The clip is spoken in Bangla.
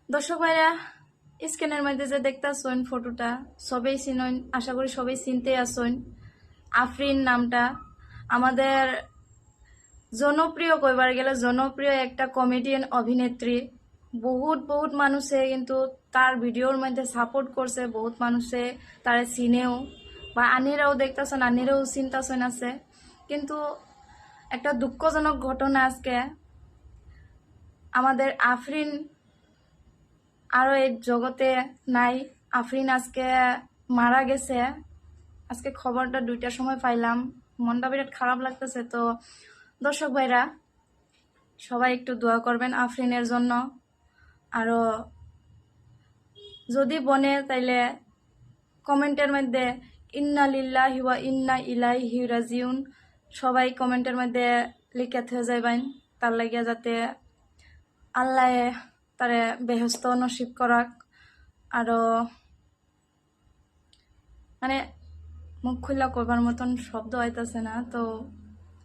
দর্শক ভাইরা, স্ক্রিনের মধ্যে যে দেখতেছেন ফটোটা, সবাই চিনেন, আশা করি সবাই চিনতে আসেন। আফরিন নামটা আমাদের জনপ্রিয়, কইবার গেলে জনপ্রিয় একটা কমেডিয়ান অভিনেত্রী। বহুত বহুত মানুষে কিন্তু তার ভিডিওর মধ্যে সাপোর্ট করছে, বহুত মানুষে তারা চিনেও, বা আনিরাও দেখতেছেন, আনিরাও চিন্তাছেন আছে। কিন্তু একটা দুঃখজনক ঘটনা আজকে, আমাদের আফরিন আরও এই জগতে নাই। আফরিন আজকে মারা গেছে। আজকে খবরটা 2টার সময় পাইলাম, মনটা বিরাট খারাপ লাগতেছে। তো দর্শক ভাইরা, সবাই একটু দোয়া করবেন আফরিনের জন্য। আরও যদি বনে তাইলে কমেন্টের মধ্যে ইন্না লিল্লাহি ওয়া ইন্না ইলাইহি রাজিউন সবাই কমেন্টের মধ্যে লিখে থয়ে যাইবেন, তার লাগিয়া যাতে আল্লাহ তারে বেহেস্ত নসিব করাক। আরো মানে মুখ খুল্লা করবার মতন শব্দ আইতাছে না। তো